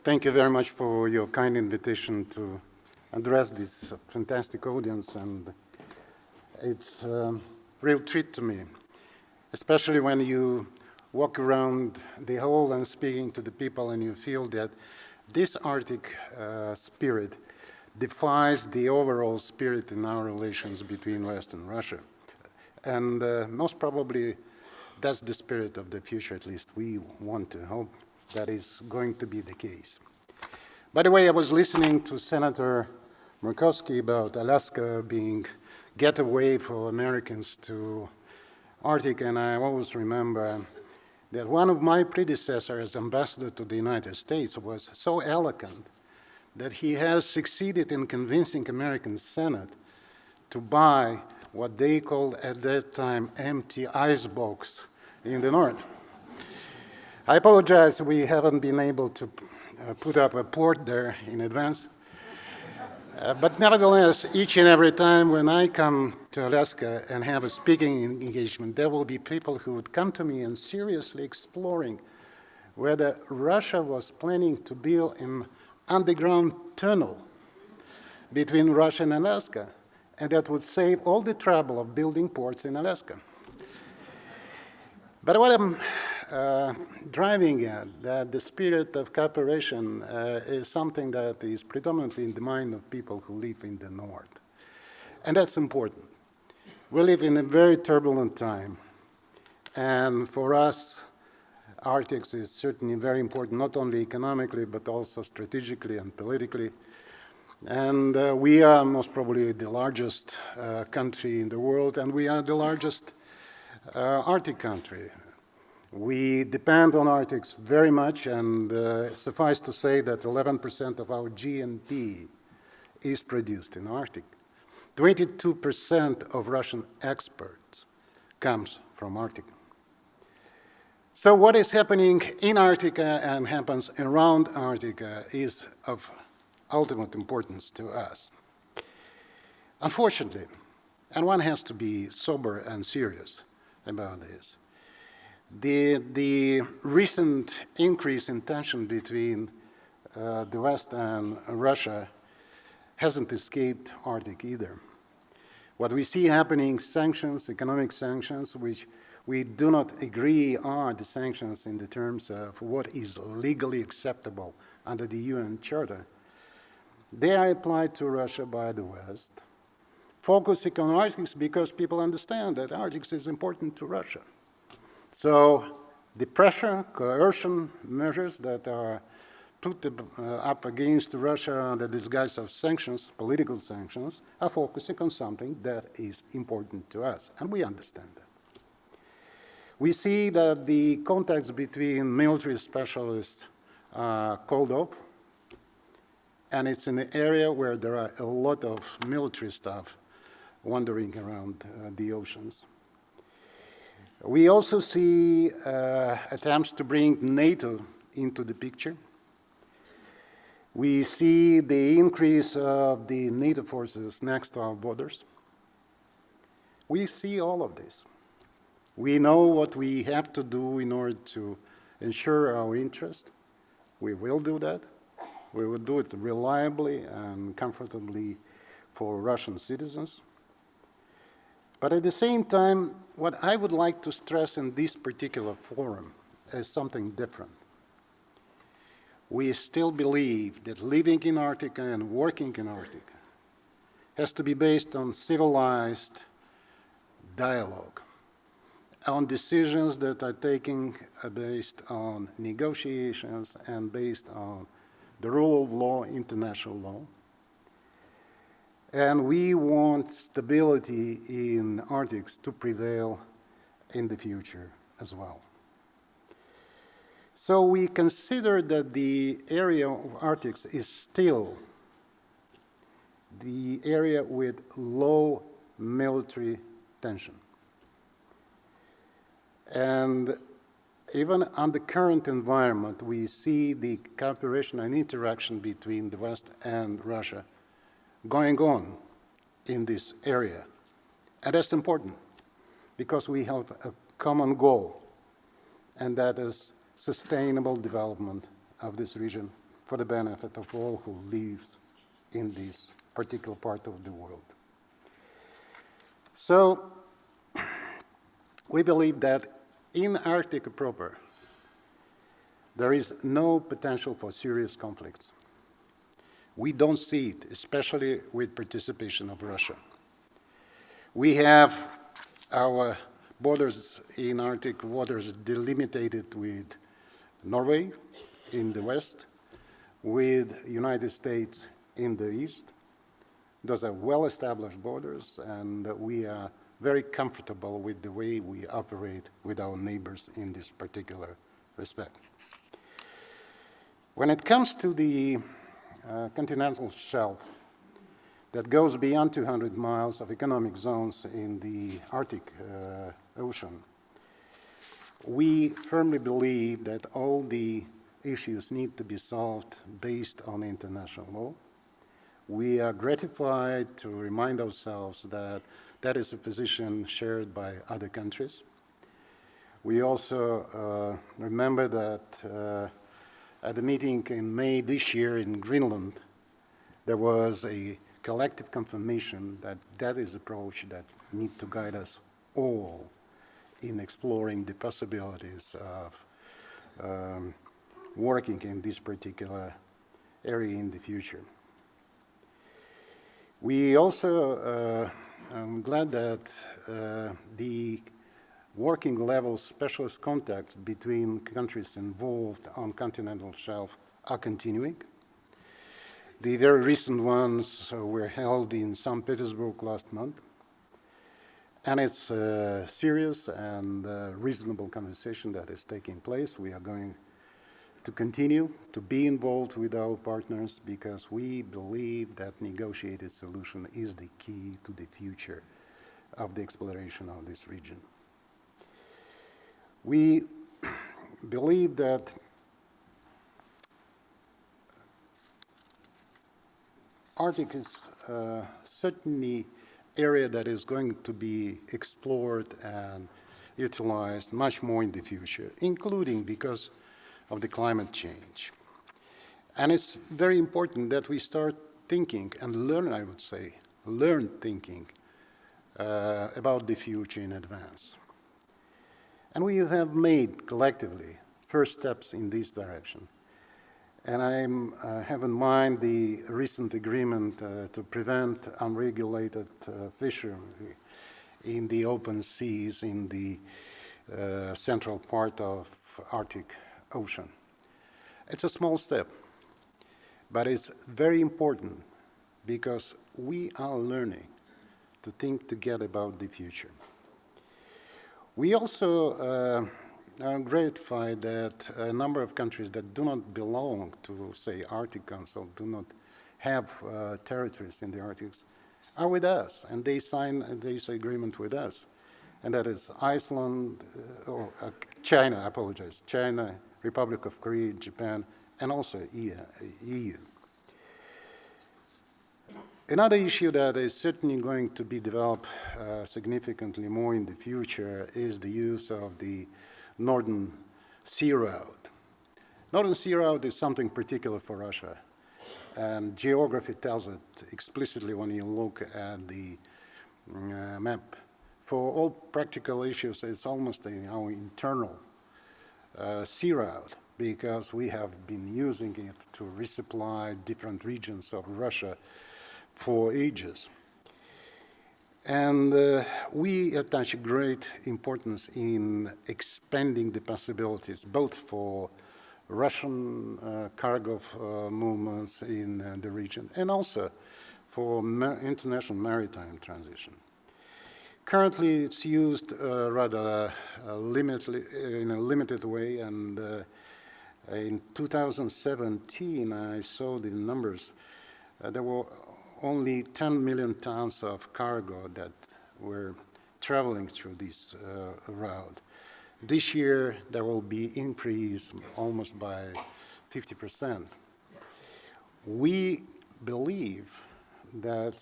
Thank you very much for your kind invitation to address this fantastic audience, and it's a real treat to me, especially when you walk around the hall and speaking to the people and you feel that this Arctic spirit defies the overall spirit in our relations between West and Russia. And most probably that's the spirit of the future, at least we want to hope that is going to be the case. By the way, I was listening to Senator Murkowski about Alaska being getaway for Americans to Arctic, and I always remember that one of my predecessors as ambassador to the United States was so eloquent that he has succeeded in convincing American Senate to buy what they called at that time empty icebox in the north. I apologize, we haven't been able to put up a port there in advance. But nevertheless, each and every time when I come to Alaska and have a speaking engagement, there will be people who would come to me and seriously exploring whether Russia was planning to build an underground tunnel between Russia and Alaska, and that would save all the trouble of building ports in Alaska. But what I'm driving at, that the spirit of cooperation is something that is predominantly in the mind of people who live in the north. And that's important. We live in a very turbulent time. And for us, Arctic is certainly very important, not only economically, but also strategically and politically. And we are most probably the largest country in the world, and we are the largest Arctic country. We depend on Arctic very much, and suffice to say that 11% of our GNP is produced in Arctic. 22% of Russian exports comes from Arctic. So what is happening in Antarctica and happens around Antarctica is of ultimate importance to us. Unfortunately, and one has to be sober and serious about this, the recent increase in tension between the West and Russia hasn't escaped Arctic either. What we see happening, sanctions, economic sanctions, which we do not agree are the sanctions in the terms of what is legally acceptable under the UN Charter, they are applied to Russia by the West, focusing on Arctic because people understand that Arctic is important to Russia. So the pressure, coercion measures that are put up against Russia under the disguise of sanctions, political sanctions, are focusing on something that is important to us, and we understand that. We see that the contacts between military specialists are called off, and it's an area where there are a lot of military stuff wandering around the oceans. We also see attempts to bring NATO into the picture. We see the increase of the NATO forces next to our borders. We see all of this. We know what we have to do in order to ensure our interest. We will do that. We will do it reliably and comfortably for Russian citizens. But at the same time, what I would like to stress in this particular forum is something different. We still believe that living in Antarctica and working in Antarctica has to be based on civilized dialogue, on decisions that are taken based on negotiations and based on the rule of law, international law. And we want stability in Arctic to prevail in the future as well. So we consider that the area of Arctic is still the area with low military tension. And even under current environment, we see the cooperation and interaction between the West and Russia going on in this area. And that's important because we have a common goal, and that is sustainable development of this region for the benefit of all who live in this particular part of the world. So we believe that in Arctic proper, there is no potential for serious conflicts. We don't see it, especially with participation of Russia. We have our borders in Arctic waters delimited with Norway in the west, with United States in the east. Those are well-established borders, and we are very comfortable with the way we operate with our neighbors in this particular respect. When it comes to the continental shelf that goes beyond 200 miles of economic zones in the Arctic Ocean, we firmly believe that all the issues need to be solved based on international law. We are gratified to remind ourselves that that is a position shared by other countries. We also remember that at the meeting in May this year in Greenland, there was a collective confirmation that that is the approach that needs to guide us all in exploring the possibilities of working in this particular area in the future. We also, I'm glad that the working level specialist contacts between countries involved on continental shelf are continuing. The very recent ones were held in St. Petersburg last month. And it's a serious and reasonable conversation that is taking place. We are going to continue to be involved with our partners because we believe that negotiated solution is the key to the future of the exploration of this region. We believe that Arctic is certainly area that is going to be explored and utilized much more in the future, including because of the climate change. And it's very important that we start thinking and learn, I would say, learn thinking about the future in advance. And we have made collectively first steps in this direction. And I have in mind the recent agreement to prevent unregulated fishing in the open seas in the central part of Arctic Ocean. It's a small step, but it's very important because we are learning to think together about the future. We also are gratified that a number of countries that do not belong to, say, Arctic Council, do not have territories in the Arctic, are with us, and they sign this agreement with us. And that is Iceland, or China, I apologize, China, Republic of Korea, Japan, and also EU. Another issue that is certainly going to be developed significantly more in the future is the use of the Northern Sea Route. Northern Sea Route is something particular for Russia, and geography tells it explicitly when you look at the map. For all practical issues, it's almost our internal sea route because we have been using it to resupply different regions of Russia for ages. And we attach great importance in expanding the possibilities, both for Russian cargo movements in the region and also for international maritime transition. Currently, it's used rather in a limited way, and in 2017, I saw the numbers. There were only 10 million tons of cargo that were traveling through this route. This year, there will be increase almost by 50%. We believe that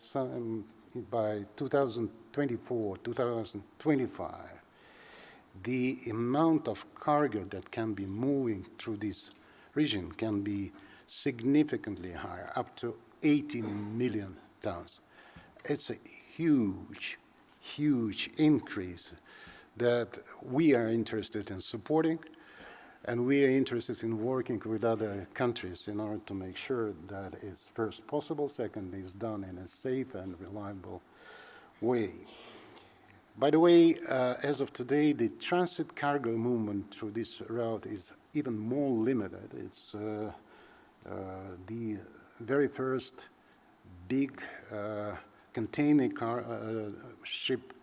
by 2024, 2025, the amount of cargo that can be moving through this region can be significantly higher, up to 18 million tons. It's a huge, huge increase that we are interested in supporting, and we are interested in working with other countries in order to make sure that it's first possible, second is done in a safe and reliable way. By the way, as of today, the transit cargo movement through this route is even more limited. It's the very first big container ship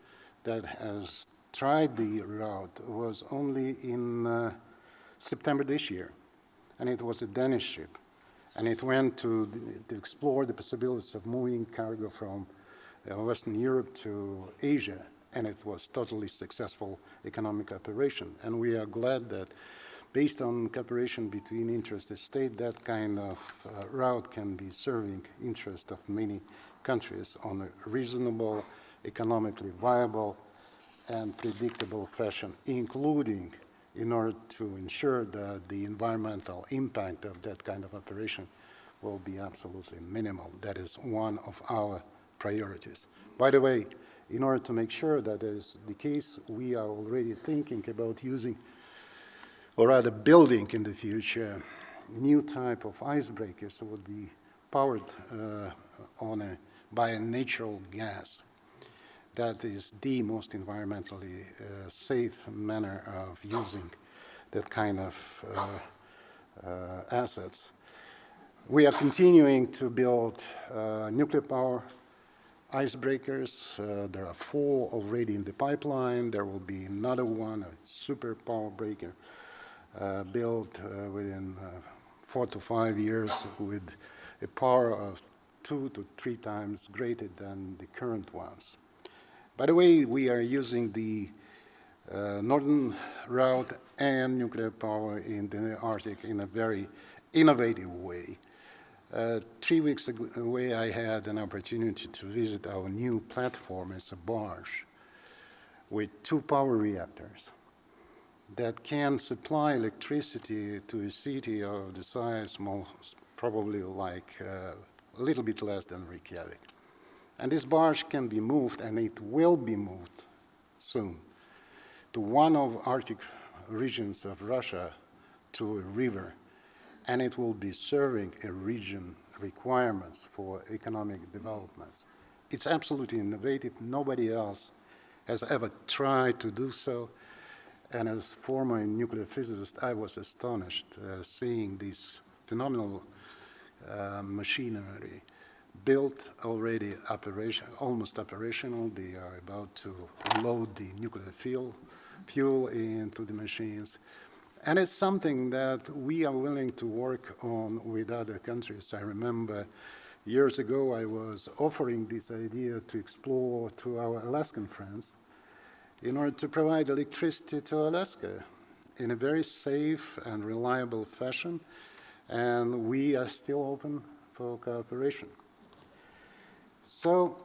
that has tried the route was only in September this year, and it was a Danish ship, and it went to explore the possibilities of moving cargo from Western Europe to Asia, and it was totally successful economic operation. And we are glad that based on cooperation between interested states, that kind of route can be serving interest of many countries on a reasonable, economically viable, and predictable fashion, including in order to ensure that the environmental impact of that kind of operation will be absolutely minimal. That is one of our priorities. By the way, in order to make sure that is the case, we are already thinking about using, or rather building in the future, new type of icebreakers that would be powered by a natural gas. That is the most environmentally safe manner of using that kind of assets. We are continuing to build nuclear power icebreakers. There are 4 already in the pipeline. There will be another one, a super power breaker, built within 4 to 5 years with a power of 2 to 3 times greater than the current ones. By the way, we are using the northern route and nuclear power in the Arctic in a very innovative way. 3 weeks ago, I had an opportunity to visit our new platform. It's a barge with 2 power reactors that can supply electricity to a city of the size, most probably like a little bit less than Reykjavík. And this barge can be moved, and it will be moved soon, to one of Arctic regions of Russia through a river, and it will be serving a region requirements for economic development. It's absolutely innovative. Nobody else has ever tried to do so. And as former nuclear physicist, I was astonished seeing this phenomenal machinery built already almost operational. They are about to load the nuclear fuel into the machines. And it's something that we are willing to work on with other countries. I remember years ago I was offering this idea to explore to our Alaskan friends in order to provide electricity to Alaska in a very safe and reliable fashion. And we are still open for cooperation. So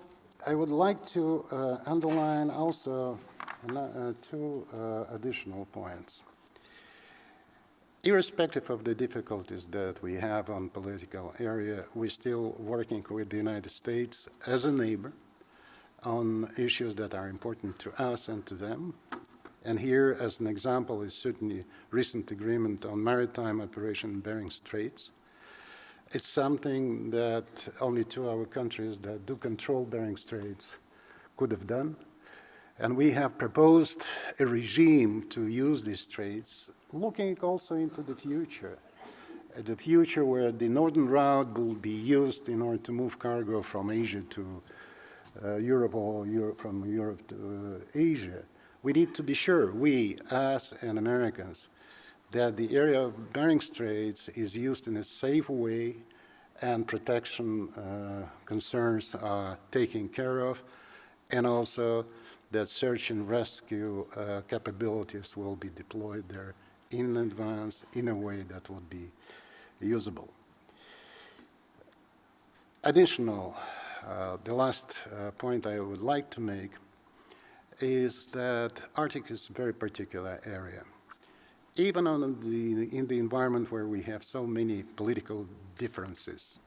I would like to underline also 2 additional points. Irrespective of the difficulties that we have on political area, we're still working with the United States as a neighbor on issues that are important to us and to them. And here, as an example, is certainly recent agreement on maritime operation in Bering Straits. It's something that only 2 our countries that do control Bering Straits could have done. And we have proposed a regime to use these straits, looking also into the future where the northern route will be used in order to move cargo from Asia to Europe, or from Europe to Asia. We need to be sure, we, us and Americans, that the area of Bering Straits is used in a safe way and protection concerns are taken care of, and also that search and rescue capabilities will be deployed there in advance in a way that would be usable. Additional, the last point I would like to make is that Arctic is a very particular area. even in the environment where we have so many political differences,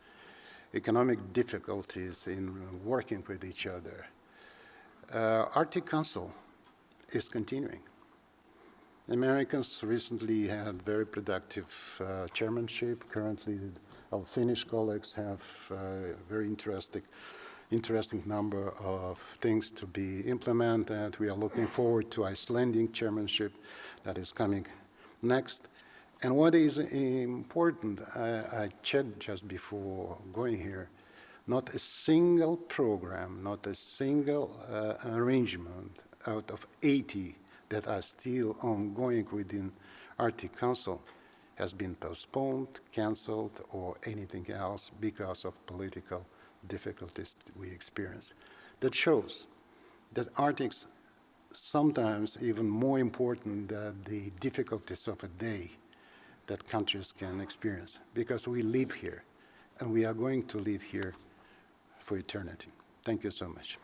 economic difficulties in working with each other, Arctic Council is continuing. The Americans recently had very productive chairmanship. Currently, our Finnish colleagues have a very interesting number of things to be implemented. We are looking forward to Icelandic chairmanship that is coming next. And what is important, I checked just before going here, not a single program, not a single arrangement out of 80 that are still ongoing within Arctic Council has been postponed, canceled, or anything else because of political difficulties we experience. That shows that Arctic's sometimes even more important than the difficulties of a day that countries can experience, because we live here, and we are going to live here for eternity. Thank you so much.